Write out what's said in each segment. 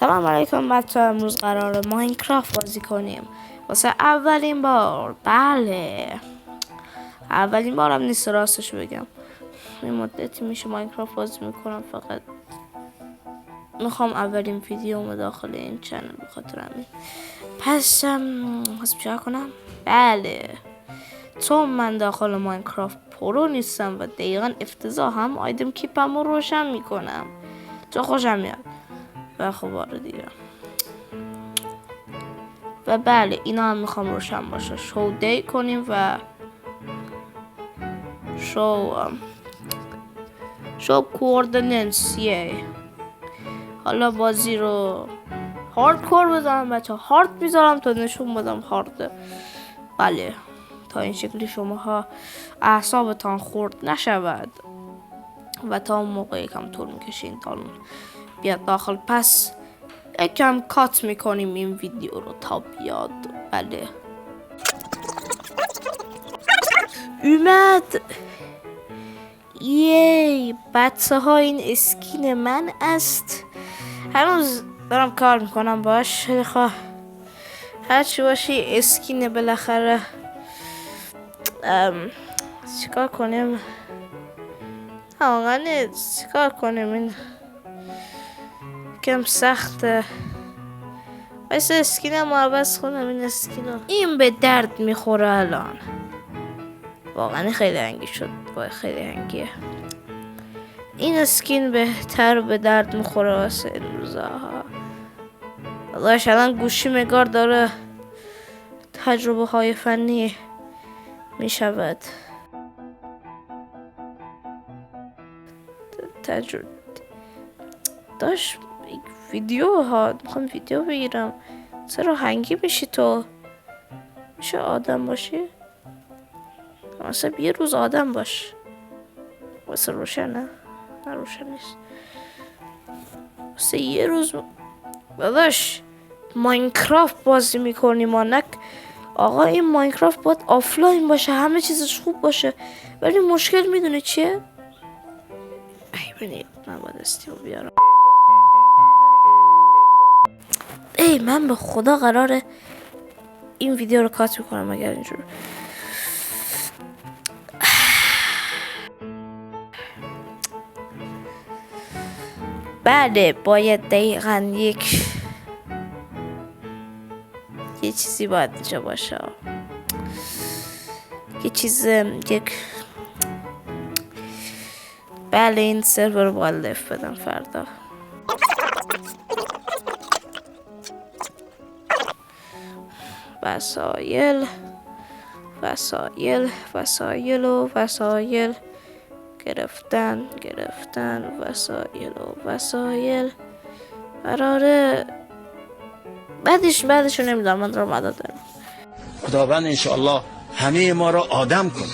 سلام علیکم بچه، امروز قراره ماینکرافت بازی کنیم واسه اولین بار. بله اولین بارم نیست، راستش بگم این مدتی میشه ماینکرافت بازی میکنم، فقط میخوام اولین ویدیومو داخل این چنل بخاطر همین. پس چیکار کنم؟ بله چون من داخل ماینکرافت پرو نیستم و دقیقا افتضاحم، آیدم کیپم رو روشن میکنم چون خوشم میاد و خب آره دیگه. و بله اینا هم میخوام روشن باشه. شو دی کنیم و شو کوردیننسیه. حالا بازی رو هاردکور بزنم بچه، هارد میذارم تا نشون بدم هارده. بله تا این شکلی شماها اعصابتان خورد نشود و تا اون موقع یکم طول میکشین تا بیاد داخل. پس یکم کات میکنیم این ویدیو رو تا بیاد. بله اومد. یی بچه ها این اسکین من است. هنوز دارم کار میکنم باش، هرچی باشی اسکین بالاخره. چیکار کنیم؟ واقعا چیکار کنیم؟ این کم سخته. واسه اسکینم عوض کنم. این اسکینو این به درد میخوره الان. واقعا خیلی هنگی شد، خیلی هنگیه. این اسکین بهتر به درد میخوره واسه این روزها. والله الان گوشی مگار داره تجربه های فنی میشود. داشت ویدیو ها میخوام ویدیو بگیرم. چرا هنگی میشی تو؟ میشه آدم باشی؟ واسه یه روز آدم باش. واسه روشنه؟ نه روشن نیست. واسه یه روز داداش ماینکرافت بازی میکنیم مانک. آقا این ماینکرافت باید آفلاین باشه، همه چیزش خوب باشه، ولی مشکل میدونه چیه؟ من باید استیو بیارم. من به خدا قراره این ویدیو رو کات میکنم اگر اینجور. بله باید دقیقا یه چیزی باید اینجا باشه. بله این سرور رو باید لف بدم فردا. وسایل گرفتن وسایل قراره بعدش رو نمیدونم. من دارم عدد دارم. خداوند انشاءالله همه ما را آدم کنه.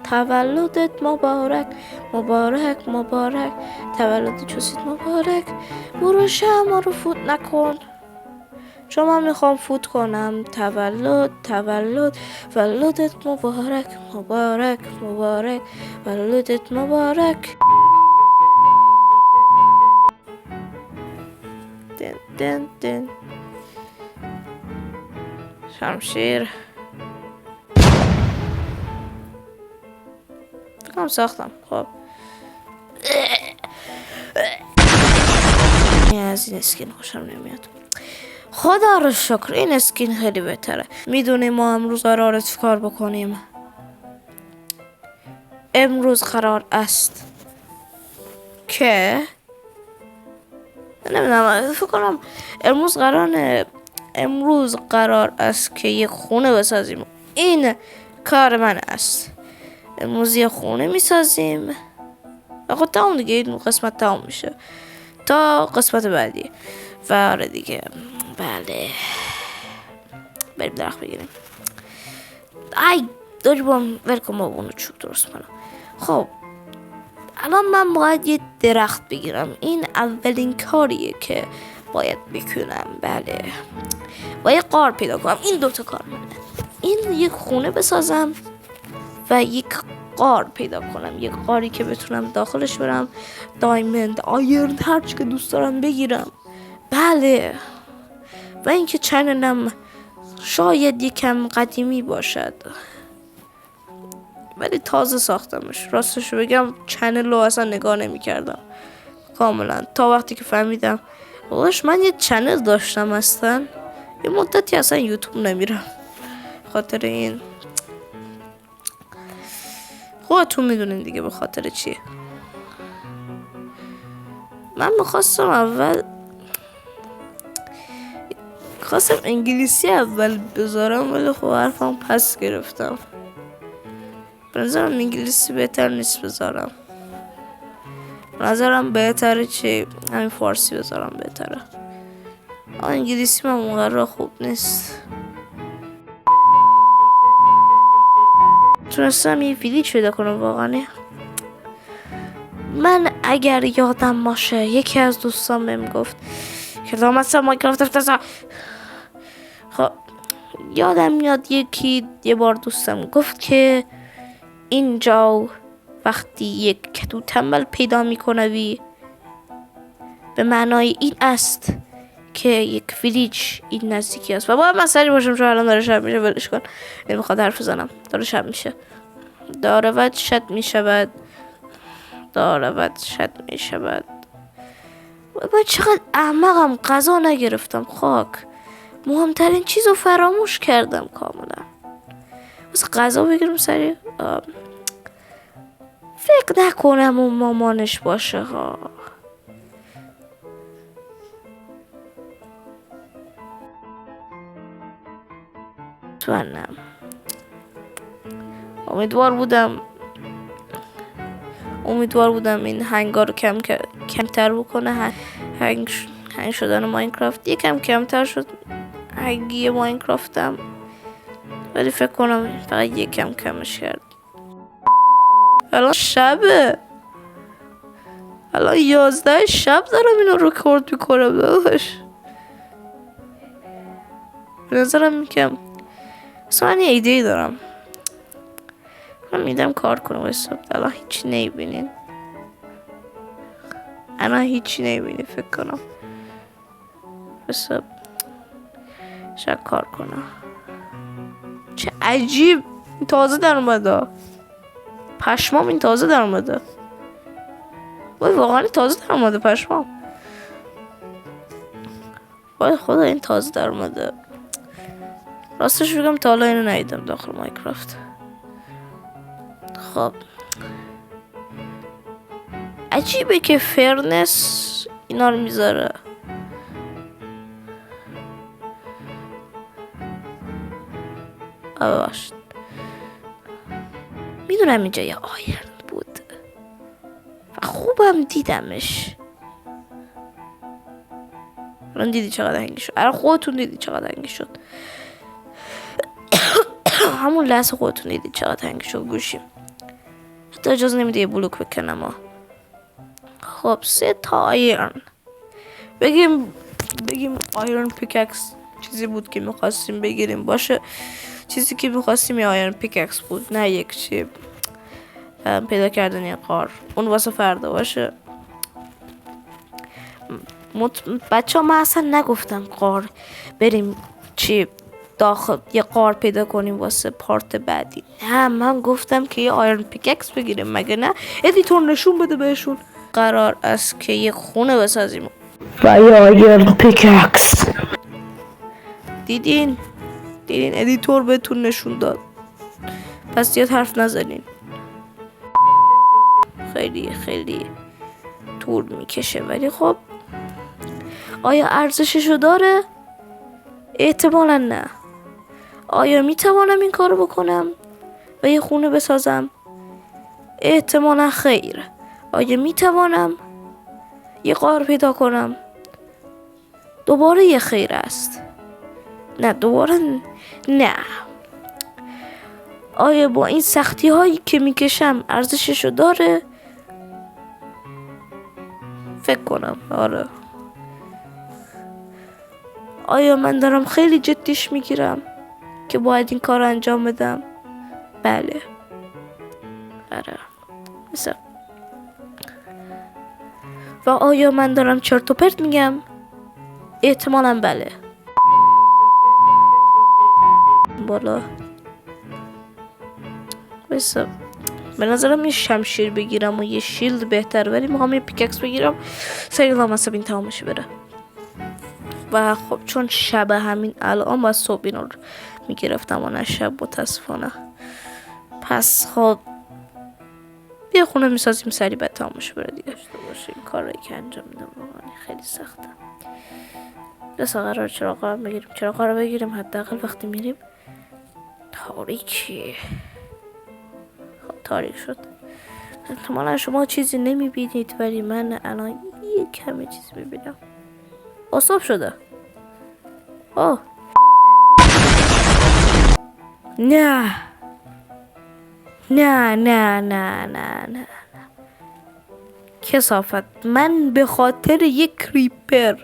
تولدت مبارک تولد چوسید مبارک. برو شمع رو فوت نکن چون من میخوام فوت کنم. تولدت مبارک تولدت مبارک. دن شمشیر فکرم ساختم. خب از این اسکین خوشم نمیاد. خدا رو شکر این اسکین خیلی بهتره. میدونیم ما امروز قراره چیکار بکنیم. امروز قرار است که نمیدونم، فکر کنم امروز قرار است که یک خونه بسازیم. این کار من است. امروز یه خونه میسازیم. خب تمام دیگه، این قسمت تمام میشه تا قسمت بعدی. و آره دیگه بله بریم درخت بگیریم. داری با ولکن با اونو چوب درست کنم. خب الان من باید یه درخت بگیرم. این اولین کاریه که باید بکنم. بله باید قار پیدا کنم. این دوتا کار منه. این یک خونه بسازم و یک غار پیدا کنم، یک غاری که بتونم داخلش برم دایموند، آیرن، هر چی که دوست دارم بگیرم. بله. و اینکه چنلم شاید یکم قدیمی باشد ولی تازه ساختمش. راستش بگم چنل رو اصلا نگاه نمی کردم کاملا تا وقتی که فهمیدم واقعش من یه چنل داشتم. اصلا یه مدتی اصلا یوتیوب نمیرم خاطر این. خودتون میدونین دیگه به خاطر چیه. من میخواستم انگلیسی اول بذارم ولی خب حرفم پس گرفتم. به نظرم انگلیسی بهتر نیست بذارم. به نظرم بهتره چی همین فارسی بذارم بهتره. انگلیسی من اونقدر خوب نیست. تونستم یه ویدیو پیدا کنم واقعا. من اگر یادم باشه یکی از دوستان بهم گفت که مثلا مایکرافت افتضاح. خب یادم میاد یه بار دوستم گفت که اینجا وقتی یک کدو تنبل پیدا میکنوی به معنای این است که یک فریج این نزدیکی است. و باید من سری باشم چون الان داره شب میشه. ولش کن، نمیخواد حرف بزنم. داره شب میشه. داره ود شد میشود. من چقدر احمقم، غذا نگرفتم. خاک مهمترین چیز رو فراموش کردم کاملا. بس غذا بگیرم سریع. فکر نکنم اون مامانش باشه ها. امیدوار بودم این هنگار رو کمتر بکنه. هنگ شدن ماینکرافت یکم کمتر شد. هنگی ماینکرافتم ولی فکر کنم فقط یکم کمش کرد. الان شبه. الان 11 شب دارم اینو رکورد میکنم. داداش به نظرم میگم اصلا من یه ایده دارم. من میدم کار کنم. الان هیچی نمیبینین. فکر کنم شاید کار کنم. چه عجیب تازه در اومده. پشمام این تازه در اومده. وای واقعا تازه در اومده. پشمام. وای خدا این تازه در اومده. راستش بگم تا حالا اینو ندیدم داخل ماینکرافت. خب عجیبه که فرنس اینا رو میذاره. باشد میدونم اینجا یه آیرن بود و خوبم دیدمش. الان دیدی چقدر هنگی شد. الان خودتون دیدی چقدر هنگی شد. همون لحظه خودتون دیدی چقدر هنگی شد گوشیم. حتی اجازه نمیده یه بلوک بکنم ها. خب 3 تا آیرن. بگیم آیرن پیککس چیزی بود که میخواستیم بگیریم. باشه چیزی که میخواستیم یه آیرن پیککس بود، نه یک چی پیدا کردن یه قار. اون واسه فردا باشه. بچه ها من اصلا نگفتم قار بریم چی داخل یه قار پیدا کنیم واسه پارت بعدی. نه من گفتم که یه آیرن پیککس بگیریم. مگه نه؟ ادیتور نشون بده بهشون. قرار است که یه خونه بسازیم و یه آیرن پیککس. دیدین ادیتور بهتون نشون داد. پس یاد حرف نزنین. خیلی طول میکشه ولی خب آیا ارزششو داره؟ احتمالا نه. آیا میتوانم این کارو بکنم و یه خونه بسازم؟ احتمالا خیر. آیا میتوانم یه غار پیدا کنم؟ دوباره یه خیر است. نه دوباره نه. آیا با این سختی هایی که میکشم ارزششو داره؟ فکر کنم آره. آیا من دارم خیلی جدیش میگیرم که باید این کار انجام بدم؟ بله مثلا و آیا من دارم چرت و پرت میگم؟ احتمالاً بله. بالا بسا به نظرم یه شمشیر بگیرم و یه شیلد بهتر، ولی میخوام یه پیککس بگیرم سریع لامصب این تمامش بره. و خب چون شب همین الان باید صبح اینا رو میگرفتم و نه شب متاسفانه. پس خب یه خونه میسازیم سریع باید تمامش بره دیگه. داشته باشیم کارایی که انجام میدم واقعا خیلی سخته. بس قرار چراغ رو بگیریم حداقل وقتی میریم تاریکی. خب تاریک شد. احتمالا شما چیزی نمیبینید ولی من الان یه کمی چیزی میبینم. صبح شده. اوه نه نه نه نه نه نه کثافت. من به خاطر یک کریپر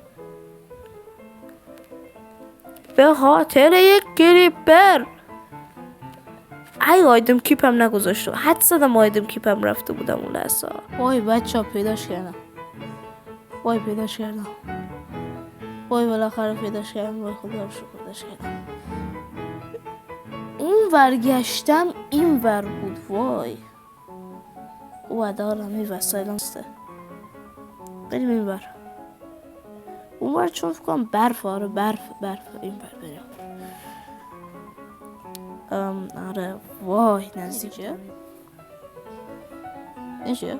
ای آیدم کیپم نگذاشتم. حد زدم آیدم کیپم رفته بودم اون لحظه. وای بچه ها پیداش کردم. وای بالاخره پیداش کردم. وای خدا رو شکر پیداش کردم. اون ورگشتم این ور بود. وای او دارم این وسایل هسته. بریم این ور. اون ور چون فکر کنم برف. آره برف این ور بریم. آره وای نزدیکه. اینجا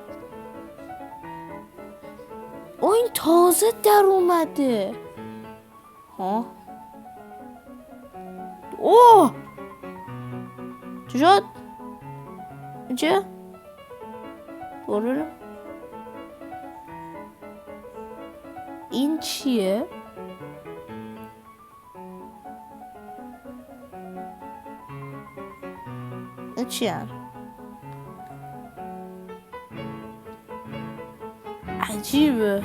این تازه در اومده. ها اوه چی شد؟ اینجا برو. این چیه؟ این چیه؟ عجیبه.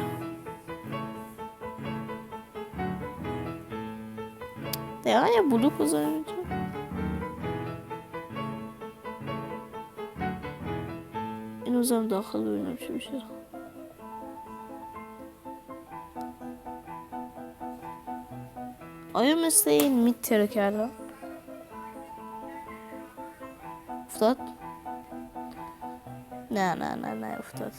دقیقا یه بلوک بذاریم اینجا. این روزم داخل ببینم چی میشه. آیا مثل این میتره کردم؟ افتاد؟ نه افتاد.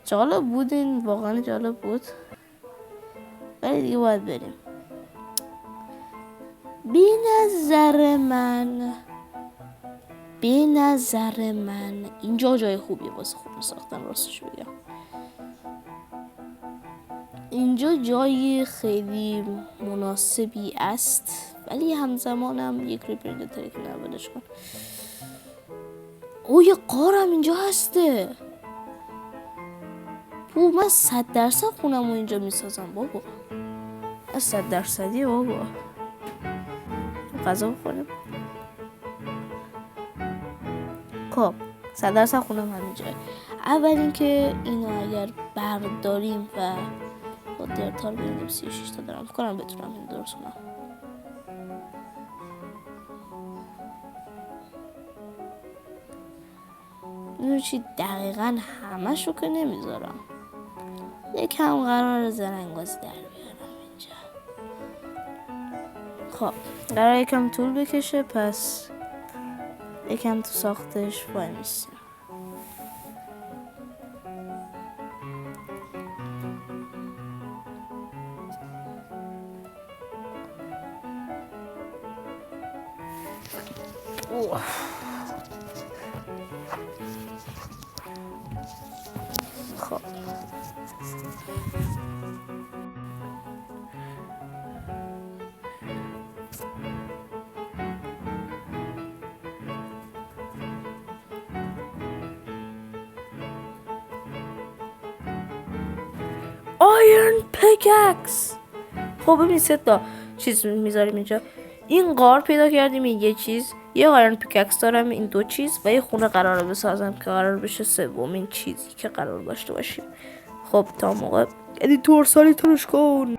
جالب بود این، واقعا جالب بود، ولی دیگه باید بریم. به نظر من اینجا جای خوبیه واسه خونه ساختن. راستش بگم اینجا جای خیلی مناسبی است، ولی همزمان هم یک ریپرینگ داره که نبودش کن. او یه قارم اینجا هسته. من 100% خونم رو اینجا میسازم بابا. 100%ی بابا. غذا بخوریم. خب 100% خونم همینجا. اول اینکه اینو اگر برداریم و با درتار بینیم 36 تا دارم کنم بتونم این درست کنم. اینو چی دقیقا همش رو که نمیذارم. یکم قرار زرنگازی در بیارم اینجا. خب قرار یکم طول بکشه، پس یکم تو ساختش وای میستیم. خب آیرن پیککس. خب ببین 3 تا چیز میذاریم اینجا. این قار پیدا کردیم، این یه چیز، یه آیرن پیککس دارم، این 2 چیز، و یه خونه قراره بسازم که قرار بشه 3مین چیزی که قرار داشته باشیم. خب تا موقع ادیتور سالی ترش کن.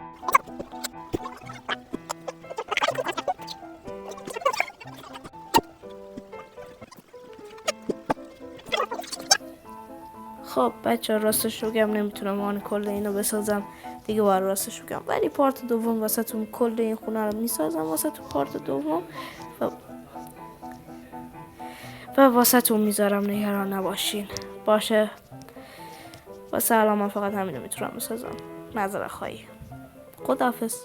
خب بچه راستش رو بگم نمیتونم آن کل اینو بسازم دیگه، باید راستش رو بگم، ولی پارت دوم واسه تون کل این خونه رو میسازم واسه تو پارت دوم و واسه تون میذارم، نگران نباشین. باشه، واسه الان من فقط همینو میتونم بسازم. معذرت خواهی. خداحافظ.